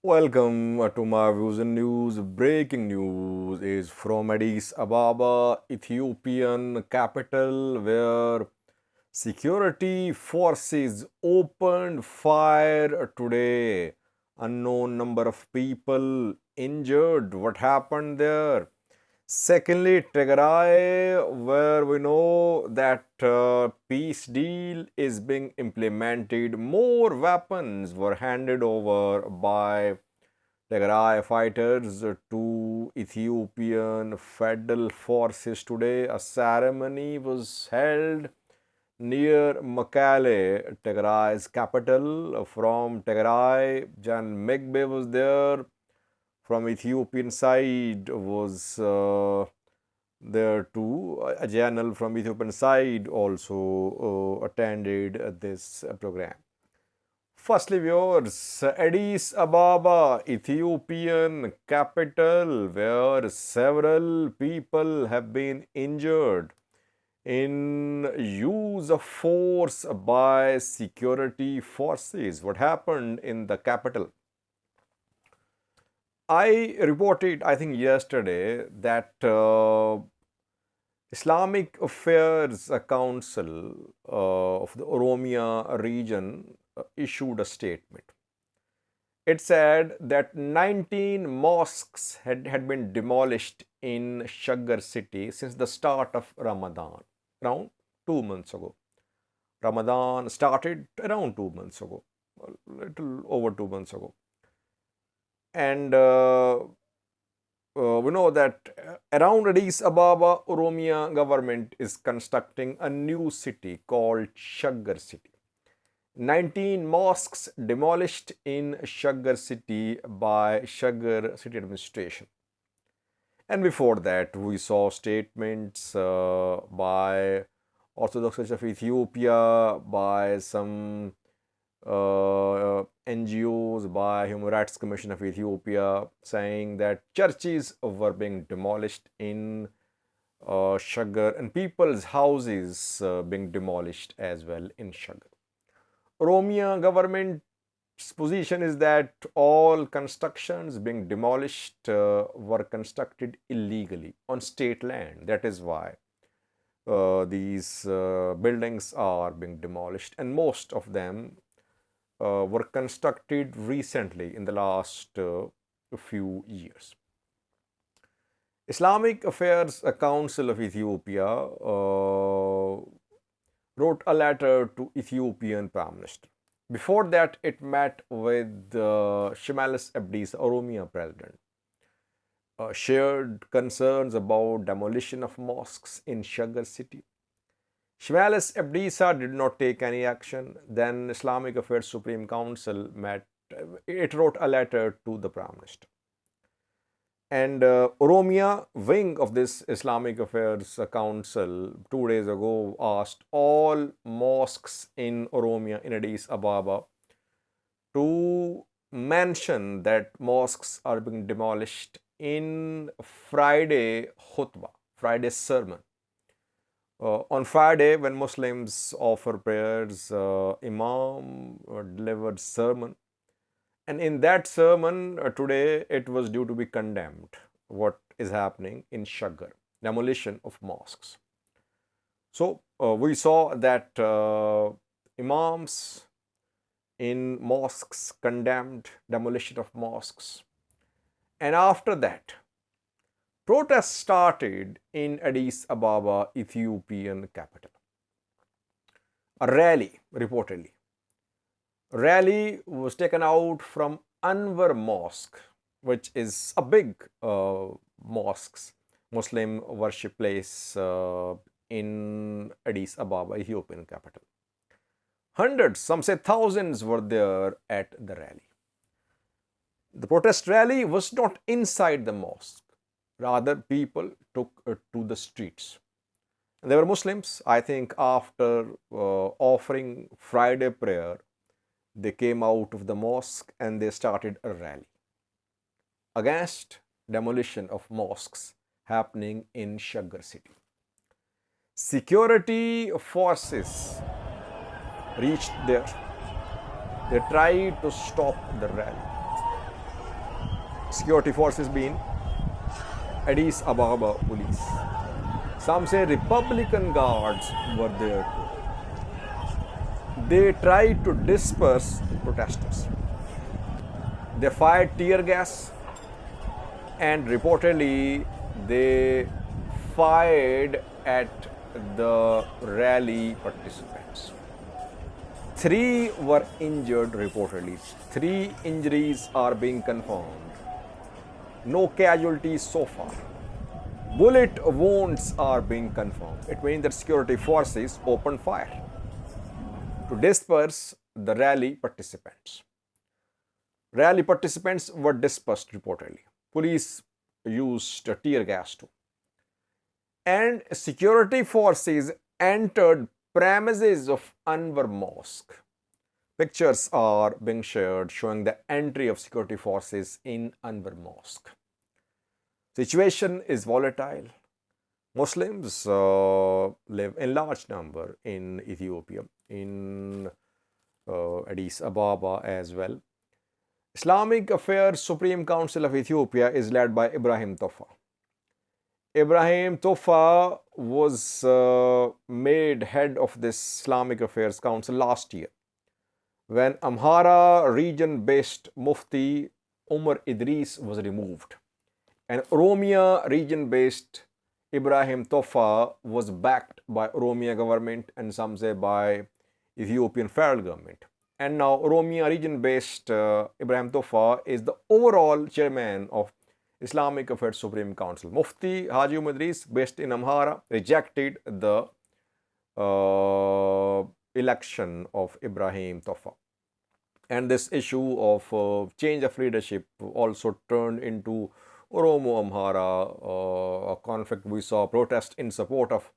Welcome to my views and news. Breaking news is from Addis Ababa, Ethiopian capital, where security forces opened fire today. Unknown number of people injured. What happened there? Secondly, Tigray, where we know that peace deal is being implemented, more weapons were handed over by Tigray fighters to Ethiopian federal forces today. A ceremony was held near Mekelle, Tigray's capital. From Tigray, Jan Megbe was there. From Ethiopian side was there too. A general from Ethiopian side also attended this program. Firstly, viewers, Addis Ababa, Ethiopian capital, where several people have been injured in use of force by security forces. What happened in the capital? I reported, I think yesterday, that Islamic Affairs Council of the Oromia region issued a statement. It said that 19 mosques had been demolished in Shaggar city since the start of Ramadan, around 2 months ago. Ramadan started around 2 months ago, a little over 2 months ago. And we know that around Addis Ababa, Oromia government is constructing a new city called Shaggar city. 19 mosques demolished in Shaggar city by Shaggar city administration. And before that, we saw statements by Orthodox Church of Ethiopia, by some NGOs, by Human Rights Commission of Ethiopia, saying that churches were being demolished in Shaggar and people's houses being demolished as well in Shaggar. Oromia government's position is that all constructions being demolished were constructed illegally on state land. That is why these buildings are being demolished, and most of them were constructed recently in the last few years. Islamic Affairs Council of Ethiopia wrote a letter to Ethiopian Prime Minister. Before that, it met with Shimalis Abdis, Oromia president, shared concerns about demolition of mosques in Shaggar city. Shimalis Abdisa did not take any action. Then Islamic Affairs Supreme Council met. It wrote a letter to the Prime Minister. And Oromia wing of this Islamic Affairs Council 2 days ago asked all mosques in Oromia, in Addis Ababa, to mention that mosques are being demolished in Friday khutbah, Friday sermon. On Friday, when Muslims offer prayers, Imam delivered sermon. And in that sermon today, it was due to be condemned what is happening in Shaggar, demolition of mosques. So we saw that Imams in mosques condemned demolition of mosques. And after that, protests started in Addis Ababa, Ethiopian capital. A rally, reportedly. Rally was taken out from Anwar Mosque, which is a big mosque, Muslim worship place in Addis Ababa, Ethiopian capital. Hundreds, some say thousands, were there at the rally. The protest rally was not inside the mosque. Rather, people took to the streets. They were Muslims. I think after offering Friday prayer, they came out of the mosque and they started a rally against demolition of mosques happening in Shaggar city. Security forces reached there. They tried to stop the rally. security forces been Addis Ababa police. Some say Republican guards were there too. They tried to disperse protesters. They fired tear gas and reportedly they fired at the rally participants. 3 were injured reportedly. 3 injuries are being confirmed. No casualties so far. Bullet wounds are being confirmed. It means that security forces opened fire to disperse the rally participants. Rally participants were dispersed reportedly. Police used tear gas too. And security forces entered premises of Anwar Mosque. Pictures are being shared showing the entry of security forces in Anwar Mosque. Situation is volatile. Muslims live in large number in Ethiopia, in Addis Ababa as well. Islamic Affairs Supreme Council of Ethiopia is led by Ibrahim Tofa. Ibrahim Tofa was made head of this Islamic Affairs Council last year when Amhara region-based Mufti Umar Idris was removed. And Oromia region-based Ibrahim Tofa was backed by Oromia government and some say by Ethiopian federal government. And now Oromia region-based Ibrahim Tofa is the overall chairman of Islamic Affairs Supreme Council. Mufti Haji Umar Idris, based in Amhara, rejected the election of Ibrahim Tofa. And this issue of change of leadership also turned into Oromo Amhara conflict. We saw protest in support of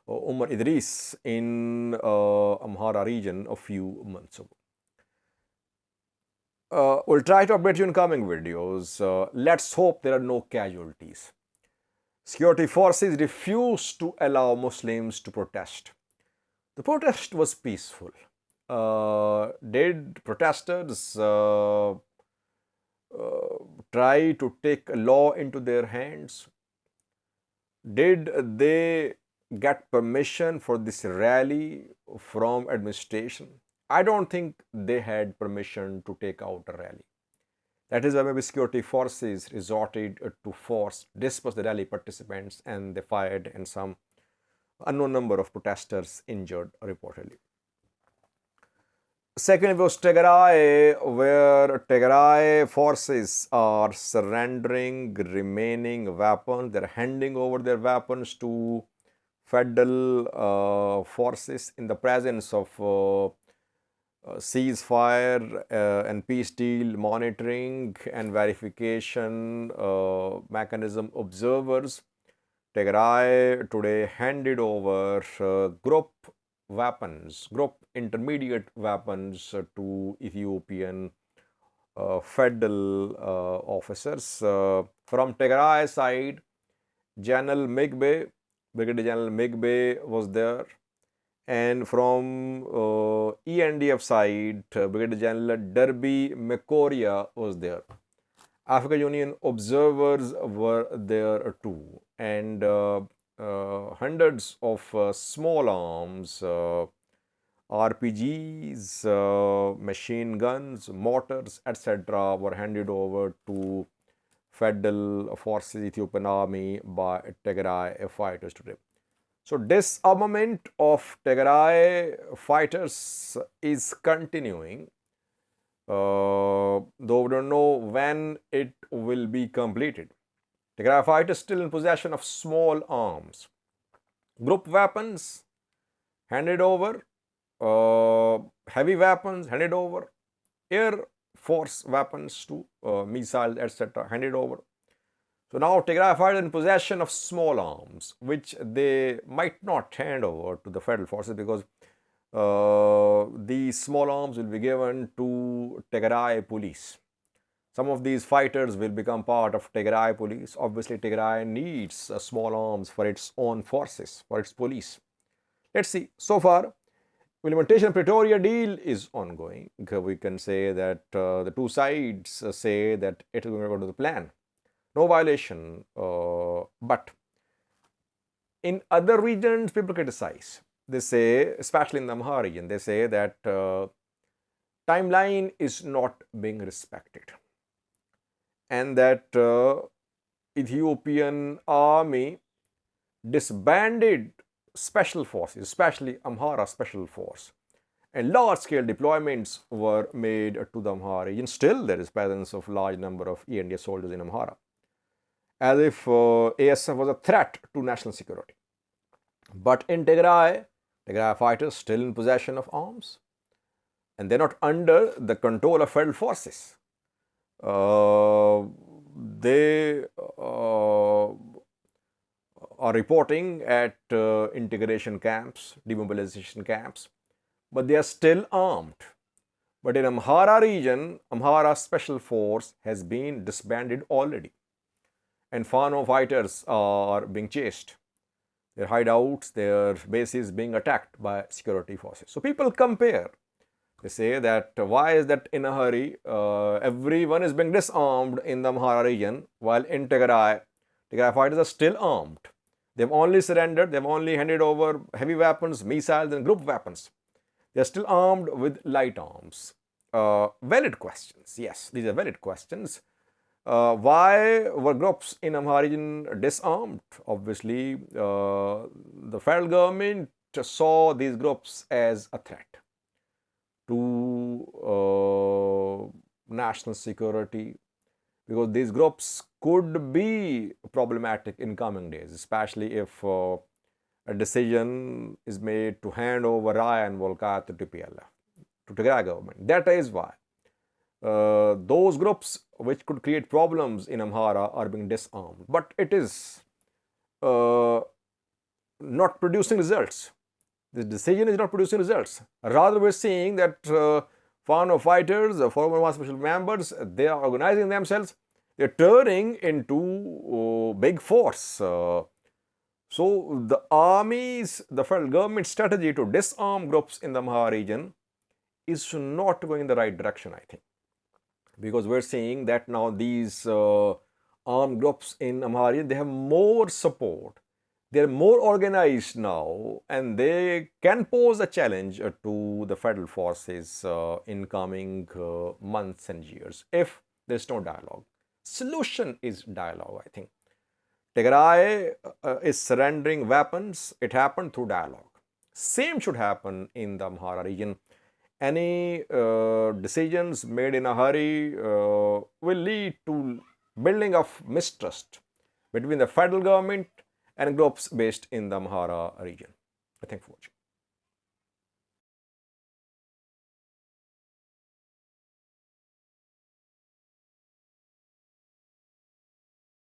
Umar Idris in Amhara region a few months ago. We'll try to update you in coming videos. Let's hope there are no casualties. Security forces refused to allow Muslims to protest. The protest was peaceful. Did protesters try to take law into their hands? Did they get permission for this rally from administration? I don't think they had permission to take out a rally. That is why maybe security forces resorted to force disperse the rally participants and they fired and some unknown number of protesters injured reportedly. Second was Tigray, where Tigray forces are surrendering remaining weapons. They're handing over their weapons to federal forces in the presence of ceasefire and peace deal monitoring and verification mechanism observers. Tigray today handed over group intermediate weapons to Ethiopian federal officers. From Tigray side, Brigadier General Migbe was there. And from ENDF side, Brigadier General Derby Mekoria was there. African Union observers were there too. And hundreds of small arms, RPGs, machine guns, mortars, etc. were handed over to federal forces, Ethiopian army by Tigray fighters today. So disarmament of Tigray fighters is continuing, though we don't know when it will be completed. Tigray fighters still in possession of small arms. Group weapons handed over, heavy weapons handed over, air force weapons too, missiles, etc. handed over. So now Tigray fighters in possession of small arms, which they might not hand over to the federal forces because these small arms will be given to Tigray police. Some of these fighters will become part of Tigray police. Obviously, Tigray needs small arms for its own forces, for its police. Let's see. So far, Implementation of Pretoria deal is ongoing. We can say that the two sides say that it is going to go to the plan. No violation. But in other regions, people criticize. They say, especially in the Amhara region, they say that timeline is not being respected, and that Ethiopian army disbanded special forces, especially Amhara special force, and large-scale deployments were made to the Amhara region. Still, there is presence of large number of ENDA soldiers in Amhara, as if ASF was a threat to national security. But in Tigray, Tigray fighters still in possession of arms, and they're not under the control of federal forces. They are reporting at integration camps, demobilization camps, but they are still armed. But in Amhara region, Amhara Special Force has been disbanded already, and Fano fighters are being chased. Their hideouts, their bases being attacked by security forces. So people compare. They say that why is that in a hurry? Everyone is being disarmed in the Amhara region, while in Tigray fighters are still armed. They've only surrendered, they've only handed over heavy weapons, missiles, and group weapons. They're still armed with light arms. Valid questions. Yes, these are valid questions. Why were groups in Amhara region disarmed? Obviously, the federal government saw these groups as a threat to national security, because these groups could be problematic in coming days, especially if a decision is made to hand over Raya and Volkayat to TPLF, to Tigray government. That is why those groups which could create problems in Amhara are being disarmed. But it is not producing results. This decision is not producing results. Rather, we're seeing that Fano fighters, former One Special members, they are organizing themselves. They're turning into big force. So the armies, the federal government strategy to disarm groups in the Amhara region is not going in the right direction, I think. Because we're seeing that now these armed groups in Amhara region, they have more support. They're more organized now, and they can pose a challenge to the federal forces in coming months and years if there's no dialogue. Solution is dialogue, I think. Tigray is surrendering weapons. It happened through dialogue. Same should happen in the Amhara region. Any decisions made in a hurry will lead to building of mistrust between the federal government and groups based in the Amhara region. Thank you for watching.